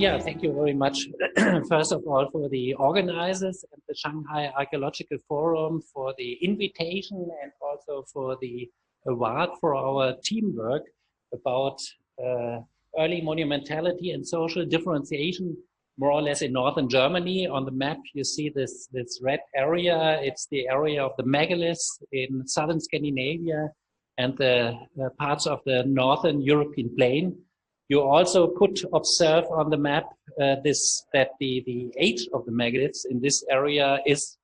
Yeah, thank you very much, first of all, for the organizers and the Shanghai Archaeological Forum for the invitation and also for the award for our teamwork about early monumentality and social differentiation, more or less in northern Germany. On the map, you see this red area. It's the area of the Megaliths in southern Scandinavia and the parts of the northern European plain. You also could observe on the map that the age of the megaliths in this area is,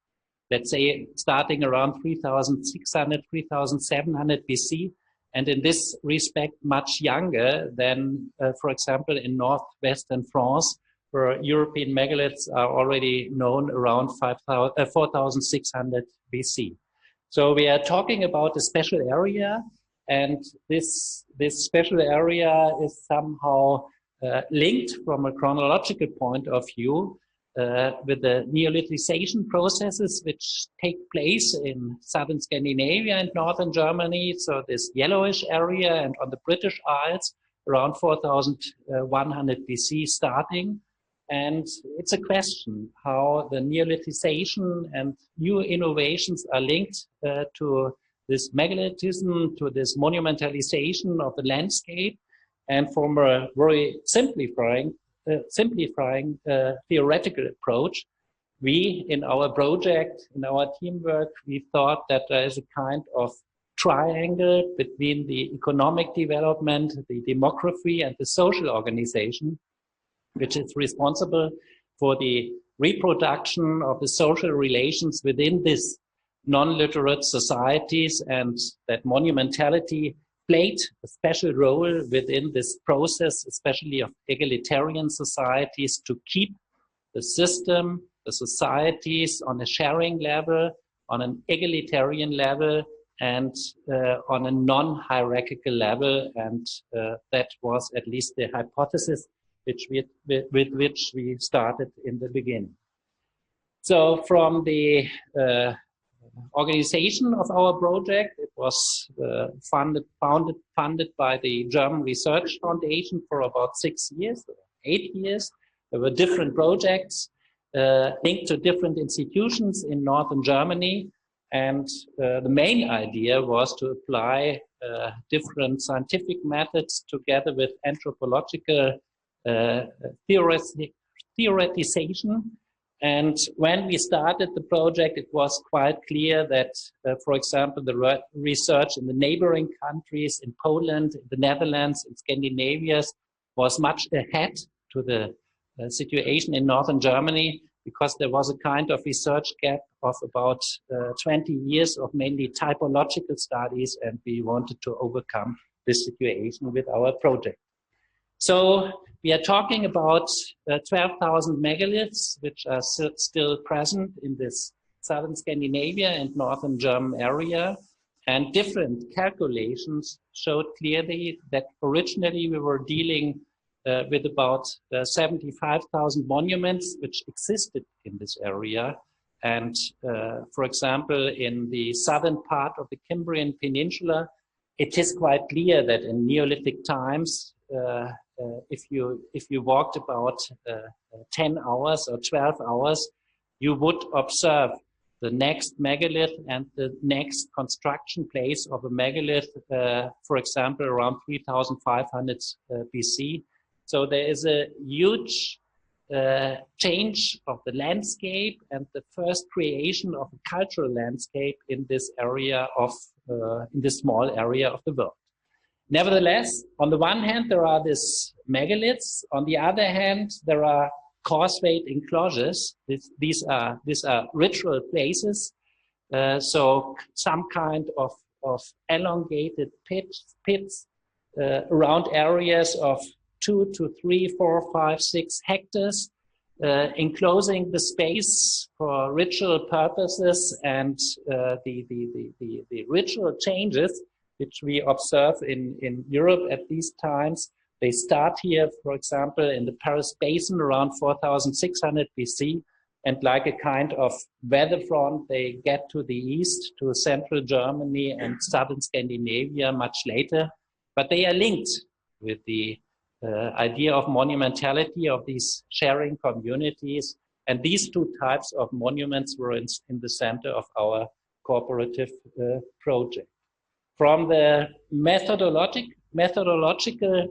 let's say, starting around 3,600, 3,700 BC, and in this respect much younger than, for example, in northwestern France, where European megaliths are already known around 4,600 BC. So we are talking about a special area. And this special area is somehow linked from a chronological point of view with the Neolithization processes which take place in southern Scandinavia and northern Germany. So this yellowish area and on the British Isles around 4,100 BC starting. And it's a question how the Neolithization and new innovations are linked to this megalithism, to this monumentalization of the landscape, and from a very simplifying theoretical approach, we in our project, in our teamwork, we thought that there is a kind of triangle between the economic development, the demography, and the social organization, which is responsible for the reproduction of the social relations within this non-literate societies, and that monumentality played a special role within this process, especially of egalitarian societies, to keep the system, the societies on a sharing level, on an egalitarian level, and on a non-hierarchical level. And that was at least the hypothesis with which we started in the beginning. So from the organization of our project, it was funded by the German Research Foundation for about 6 years, 8 years. There were different projects linked to different institutions in northern Germany. And the main idea was to apply different scientific methods together with anthropological theoretization. And when we started the project, it was quite clear that, for example, the research in the neighboring countries, in Poland, in the Netherlands, in Scandinavia, was much ahead to the situation in northern Germany, because there was a kind of research gap of about 20 years of mainly typological studies, and we wanted to overcome this situation with our project. So we are talking about 12,000 megaliths, which are still present in this southern Scandinavia and northern German area. And different calculations showed clearly that originally we were dealing with about 75,000 monuments which existed in this area. And for example, in the southern part of the Cimbrian Peninsula, it is quite clear that in Neolithic times, if you walked about 10 hours or 12 hours, you would observe the next megalith and the next construction place of a megalith, for example, around 3,500 BC. So there is a huge change of the landscape and the first creation of a cultural landscape in this area of, in this small area of the world. Nevertheless, on the one hand, there are these megaliths. On the other hand, there are causewayed enclosures. These are ritual places. So some kind of elongated pits around areas of 2 to 3, 4, 5, 6 hectares, enclosing the space for ritual purposes, and the ritual changes which we observe in Europe at these times. They start here, for example, in the Paris Basin around 4,600 BC, and like a kind of weather front, they get to the east, to central Germany and southern Scandinavia much later. But they are linked with the idea of monumentality of these sharing communities. And these two types of monuments were in the center of our cooperative project. From the methodological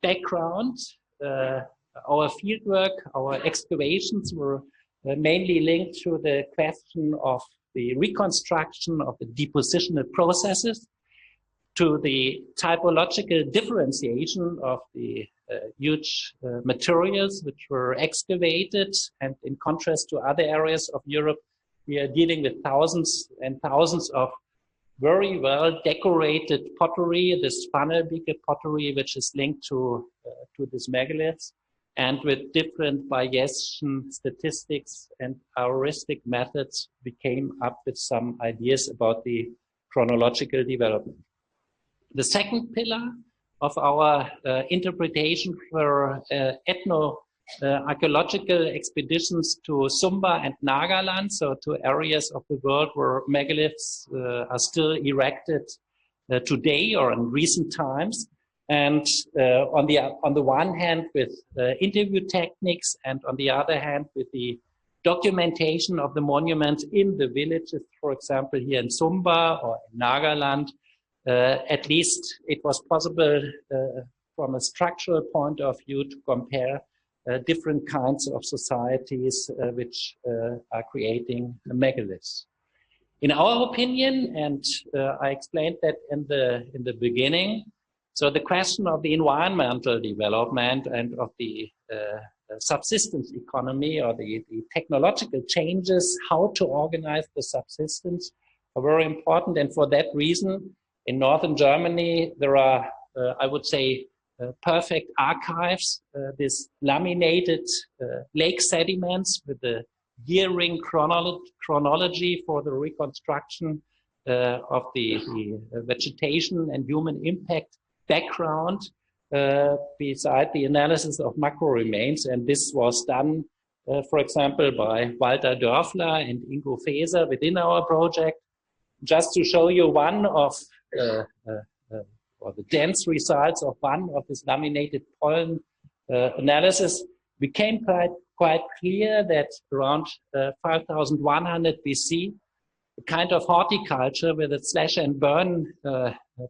background, our fieldwork, our excavations were mainly linked to the question of the reconstruction of the depositional processes, to the typological differentiation of the huge materials which were excavated. And in contrast to other areas of Europe, we are dealing with thousands and thousands of very well decorated pottery, this funnel beaker pottery, which is linked to this megaliths, and with different Bayesian statistics and heuristic methods, we came up with some ideas about the chronological development. The second pillar of our interpretation for ethno-archaeological expeditions to Sumba and Nagaland, so to areas of the world where megaliths are still erected today or in recent times. And on the one hand with interview techniques, and on the other hand with the documentation of the monuments in the villages, for example, here in Sumba or in Nagaland, at least it was possible from a structural point of view to compare different kinds of societies which are creating megaliths. In our opinion, and I explained that in the beginning, so the question of the environmental development and of the subsistence economy, or the technological changes, how to organize the subsistence, are very important. And for that reason, in northern Germany, there are, I would say, perfect archives, this laminated lake sediments with the year-ring chronology for the reconstruction of the vegetation and human impact background, beside the analysis of macro remains. And this was done, for example, by Walter Dörfler and Ingo Feser within our project. Just to show you one of or the dense results of one of this laminated pollen analysis, became quite clear that around 5100 BC, a kind of horticulture with a slash and burn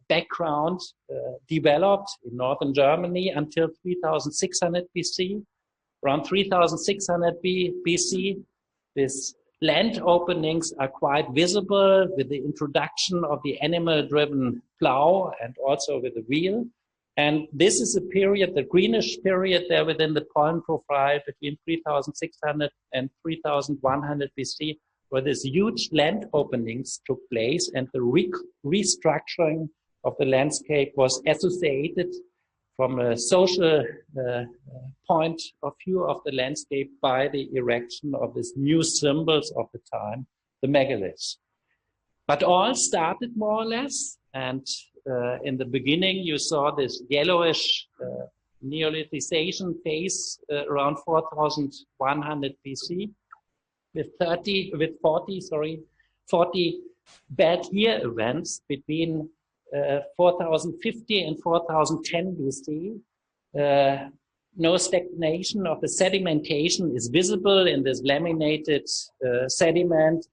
background developed in northern Germany until 3600 BC. Around 3600 BC, this land openings are quite visible with the introduction of the animal-driven plow and also with the wheel. And this is a period, the greenish period there within the pollen profile between 3600 and 3100 BC, where these huge land openings took place, and the restructuring of the landscape was associated from a social point of view of the landscape by the erection of these new symbols of the time, the megaliths. But all started more or less, and in the beginning you saw this yellowish Neolithization phase around 4100 BC with 40 bad year events between 4050 and 4010 BC. No stagnation of the sedimentation is visible in this laminated sediments,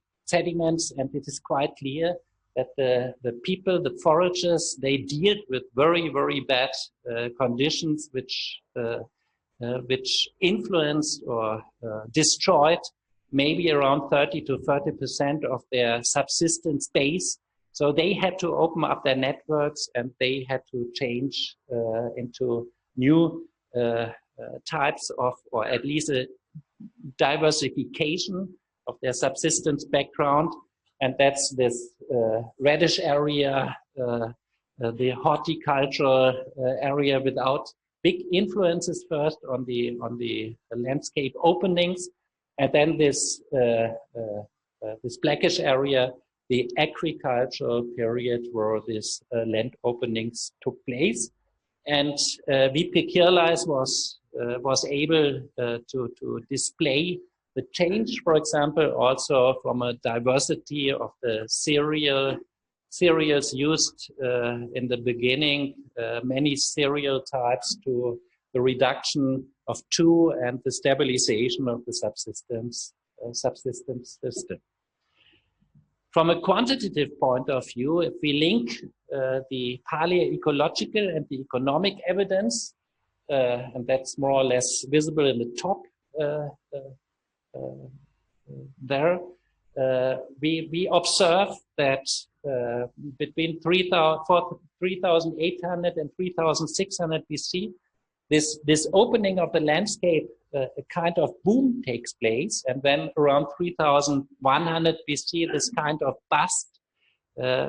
and it is quite clear that the people, the foragers, they dealt with very, very bad conditions which influenced or destroyed maybe around 30 to 30% of their subsistence base. So they had to open up their networks, and they had to change into new types of, or at least a diversification of their subsistence background. And that's this reddish area, the horticultural area without big influences first on the landscape openings, and then this this blackish area, the agricultural period where these land openings took place. And V.P. Kirleis was able to display the change, for example, also from a diversity of the cereal cereals used in the beginning, many cereal types, to the reduction of 2 and the stabilization of the subsistence system. From a quantitative point of view, if we link the paleoecological and the economic evidence, and that's more or less visible in the top there, we observe that between 3,800 and 3,600 BC, this opening of the landscape, a kind of boom takes place, and then around 3,100 BC, this kind of bust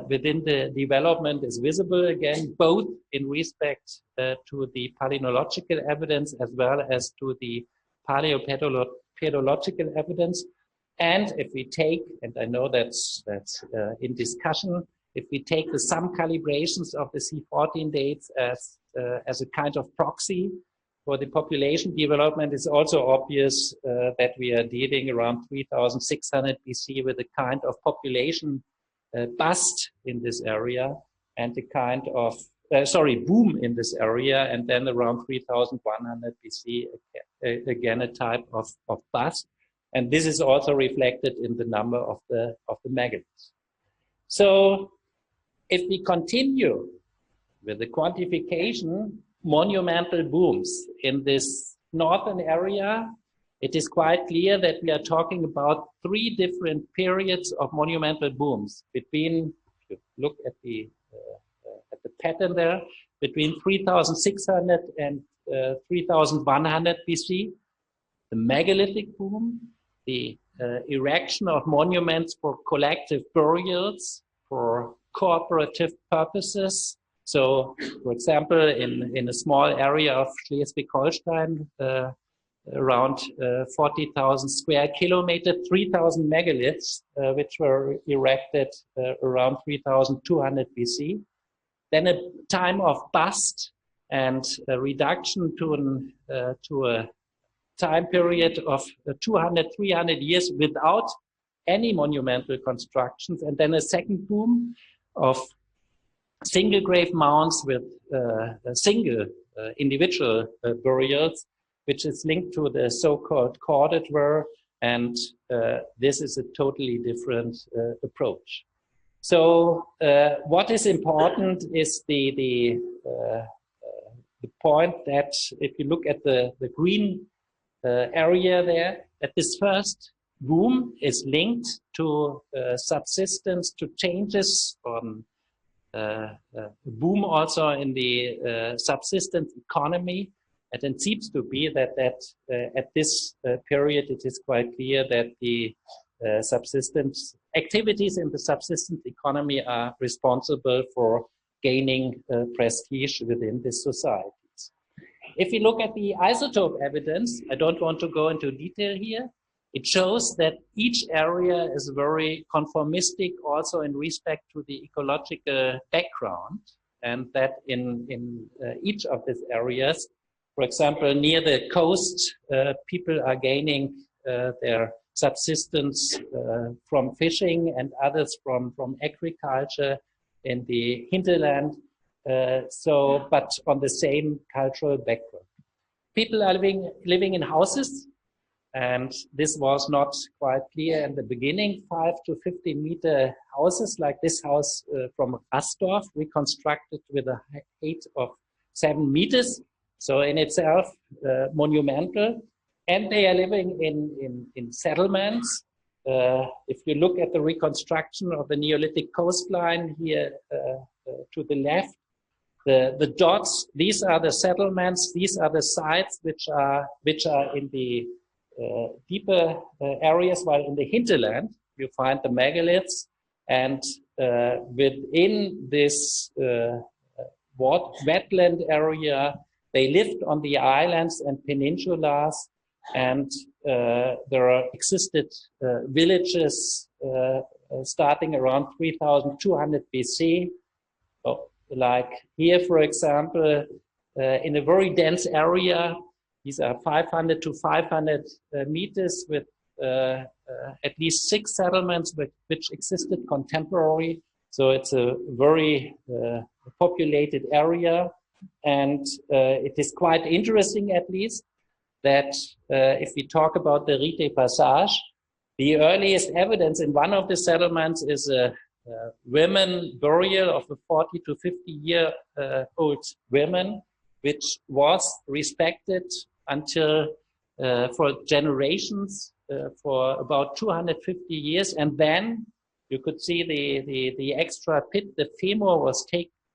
within the development is visible again, both in respect to the palynological evidence as well as to the paleopedological evidence. And if we take, and I know that's in discussion, if we take the some calibrations of the C14 dates as a kind of proxy for the population development, it's also obvious that we are dealing around 3,600 BC with a kind of population bust in this area, and a kind of, boom in this area, and then around 3,100 BC, again, a type of bust. And this is also reflected in the number of the megaliths. So if we continue with the quantification, monumental booms in this northern area, it is quite clear that we are talking about 3 different periods of monumental booms between, if you look at the pattern there, between 3,600 and 3,100 BC, the megalithic boom, the erection of monuments for collective burials, for cooperative purposes. So, for example, in a small area of Schleswig-Holstein, around 40,000 square kilometers, 3,000 megaliths, which were erected around 3,200 BC. Then a time of bust and a reduction to a time period of 200, 300 years without any monumental constructions, and then a second boom of single grave mounds with single individual burials, which is linked to the so-called corded ware, and this is a totally different approach. So what is important is the point that if you look at the green area there, that this first boom is linked to subsistence, to changes on boom also in the subsistence economy. And it seems to be that at this period, it is quite clear that the subsistence activities in the subsistence economy are responsible for gaining prestige within this society. If we look at the isotope evidence, I don't want to go into detail here. It shows that each area is very conformistic also in respect to the ecological background, and that in each of these areas, for example, near the coast, people are gaining their subsistence from fishing, and others from agriculture in the hinterland. But on the same cultural background. People are living in houses, and this was not quite clear in the beginning. 5 to 15 meter houses like this house from Rastorf, reconstructed with a height of 7 meters. So in itself, monumental. And they are living in settlements. If you look at the reconstruction of the Neolithic coastline here to the left, the dots, these are the settlements, these are the sites which are in the deeper areas, while in the hinterland you find the megaliths, and within this wetland area they lived on the islands and peninsulas, and there existed villages starting around 3,200 BC. So, like here, for example, in a very dense area, these are 500 to 500 meters with at least 6 settlements which existed contemporary. So it's a very populated area, and it is quite interesting, at least, that if we talk about the Rite Passage, the earliest evidence in one of the settlements is a women burial of a 40 to 50-year-old woman, which was respected until for generations, for about 250 years, and then you could see the extra pit, the femur was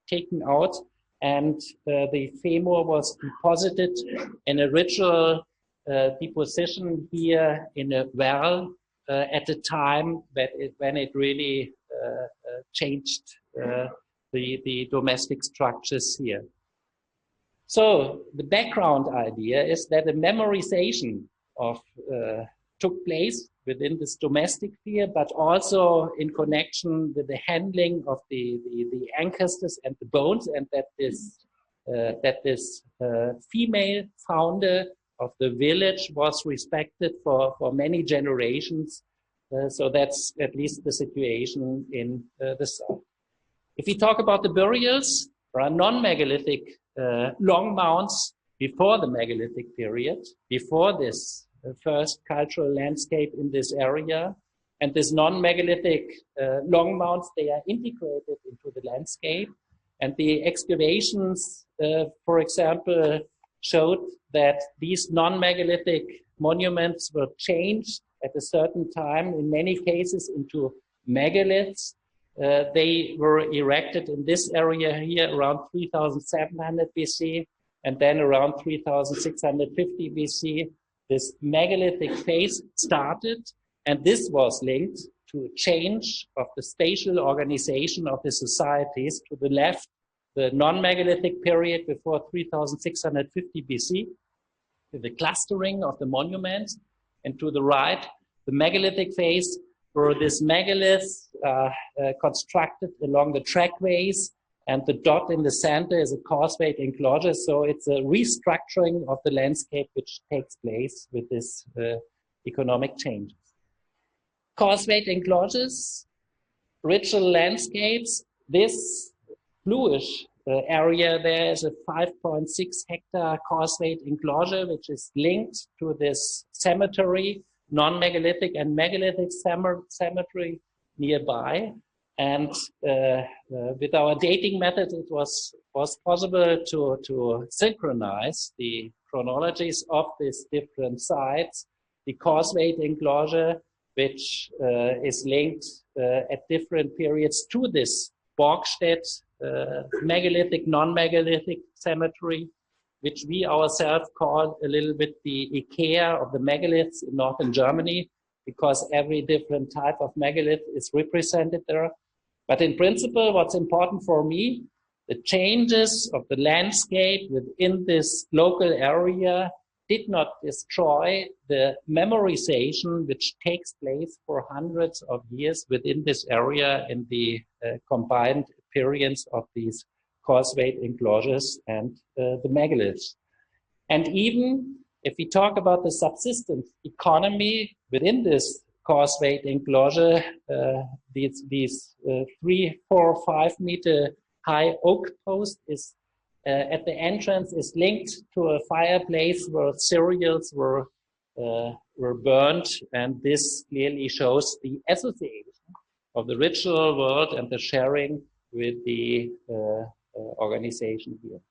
taken out, and the femur was deposited in a ritual deposition here in a well at a time that when it really changed the domestic structures here. So the background idea is that a memorization of took place within this domestic sphere, but also in connection with the handling of the ancestors and the bones, and that this female founder of the village was respected for many generations. So that's at least the situation in the south. If we talk about the burials, there are non-megalithic long mounds before the megalithic period, before this first cultural landscape in this area. And this non-megalithic long mounds, they are integrated into the landscape. And the excavations, for example, showed that these non-megalithic monuments were changed at a certain time, in many cases, into megaliths. They were erected in this area here around 3700 BC, and then around 3650 BC. This megalithic phase started, and this was linked to a change of the spatial organization of the societies. To the left, the non-megalithic period before 3650 BC, with the clustering of the monuments, and to the right, the megalithic phase, where these megaliths constructed along the trackways, and the dot in the center is a causeway enclosure. So it's a restructuring of the landscape which takes place with this economic changes. Causeway enclosures, ritual landscapes. This bluish area there is a 5.6 hectare causeway enclosure, which is linked to this cemetery, non-megalithic and megalithic cemetery nearby. And with our dating method, it was possible to synchronize the chronologies of these different sites. The causeway enclosure, which is linked at different periods to this Borgstedt megalithic, non-megalithic cemetery, which we ourselves call a little bit the IKEA of the megaliths in northern Germany, because every different type of megalith is represented there. But in principle, what's important for me, the changes of the landscape within this local area did not destroy the memorization which takes place for hundreds of years within this area in the combined appearance of these causeway enclosures and the megaliths. And even if we talk about the subsistence economy within this causeway enclosure, these 3, 4, 5 meter high oak post is at the entrance is linked to a fireplace where cereals were burned, and this clearly shows the association of the ritual world and the sharing with the organization here.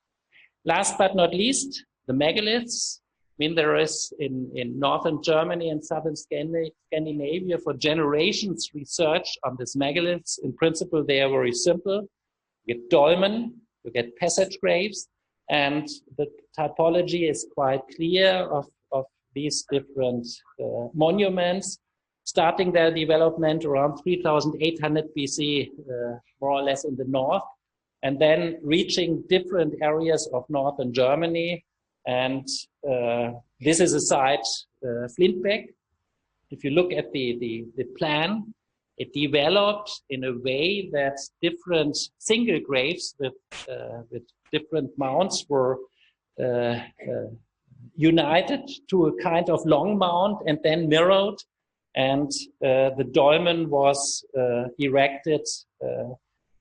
Last but not least, the megaliths. I mean, there is in northern Germany and southern Scandinavia for generations research on these megaliths. In principle, they are very simple. You get dolmen, you get passage graves, and the typology is quite clear of these different monuments, starting their development around 3800 BC, more or less in the north, and then reaching different areas of northern Germany. And this is a site, Flintbeck. If you look at the plan, it developed in a way that different single graves with different mounds were united to a kind of long mound and then mirrored. And the dolmen was erected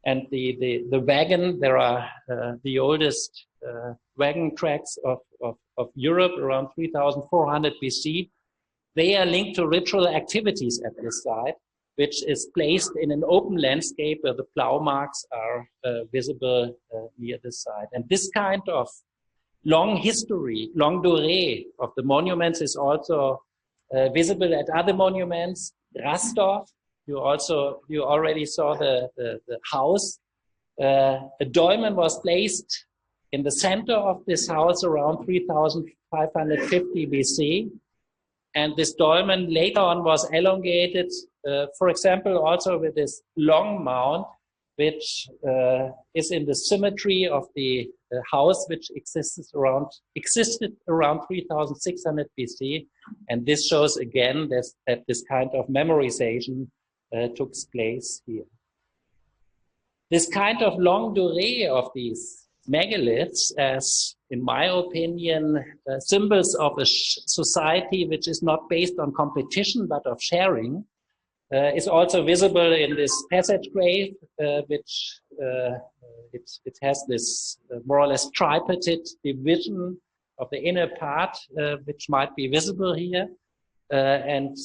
And the wagon, there are the oldest wagon tracks of Europe around 3400 BC. They are linked to ritual activities at this site, which is placed in an open landscape where the plow marks are visible near the site. And this kind of long history, longue durée of the monuments is also visible at other monuments. Rastorf, you already saw the house. A dolmen was placed in the center of this house around 3550 BC. And this dolmen later on was elongated, for example, also with this long mound, which is in the symmetry of the house, which existed around 3600 BC. And this shows again that this kind of memorization took place here. This kind of longue durée of these megaliths, as in my opinion, symbols of a society which is not based on competition but of sharing, is also visible in this passage grave, which it has this more or less tripartite division of the inner part, which might be visible here. And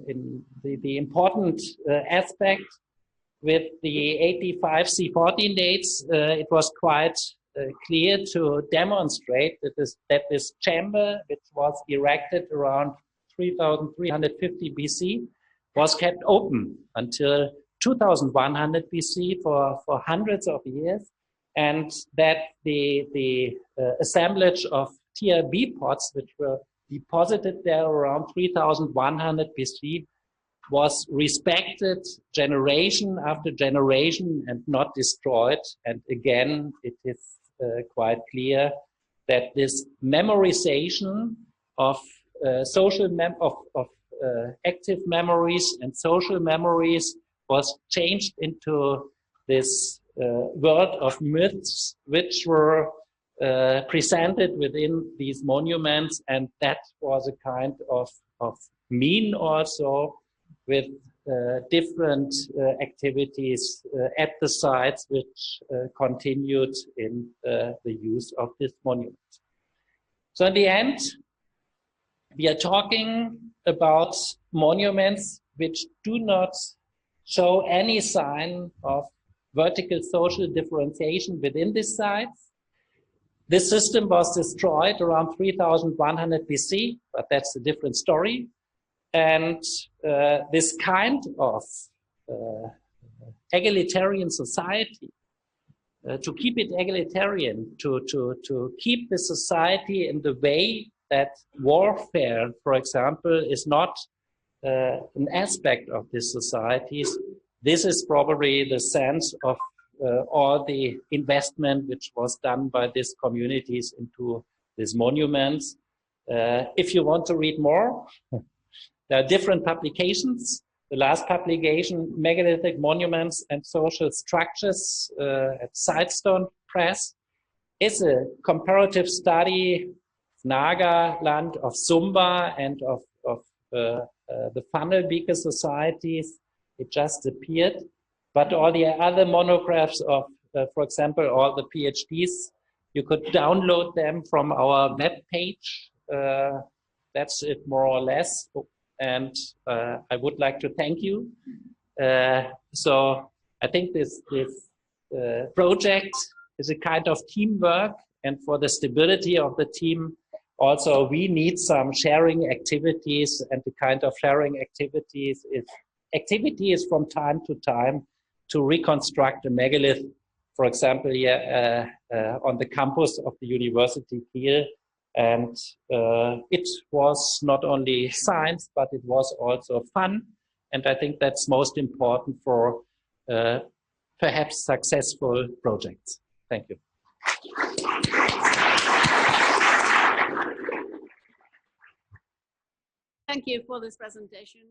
in the important aspect with the 85 C14 dates, it was quite clear to demonstrate that this chamber, which was erected around 3350 BC, was kept open until 2100 BC for hundreds of years, and that the assemblage of TRB pots, which were deposited there around 3100 BC, was respected generation after generation and not destroyed. And again, it is quite clear that this memorization of active memories and social memories was changed into this world of myths, which were presented within these monuments, and that was a kind of mean also, with different activities at the sites which continued in the use of this monument. So in the end, we are talking about monuments which do not show any sign of vertical social differentiation within these sites. This system was destroyed around 3100 BC, but that's a different story. And this kind of egalitarian society, to keep it egalitarian, to keep the society in the way that warfare, for example, is not an aspect of these societies, this is probably the sense of all the investment which was done by these communities into these monuments. If you want to read more, there are different publications. The last publication, Megalithic Monuments and Social Structures at Sidestone Press, is a comparative study of Nagaland, of Sumba, and of the funnel beaker societies. It just appeared. But all the other monographs of, for example, all the PhDs, you could download them from our web page. That's it more or less. And I would like to thank you. So I think this project is a kind of teamwork, and for the stability of the team, also we need some sharing activities, and the kind of sharing activities is from time to time to reconstruct a megalith, for example, here on the campus of the University Kiel. And it was not only science, but it was also fun. And I think that's most important for perhaps successful projects. Thank you. Thank you for this presentation.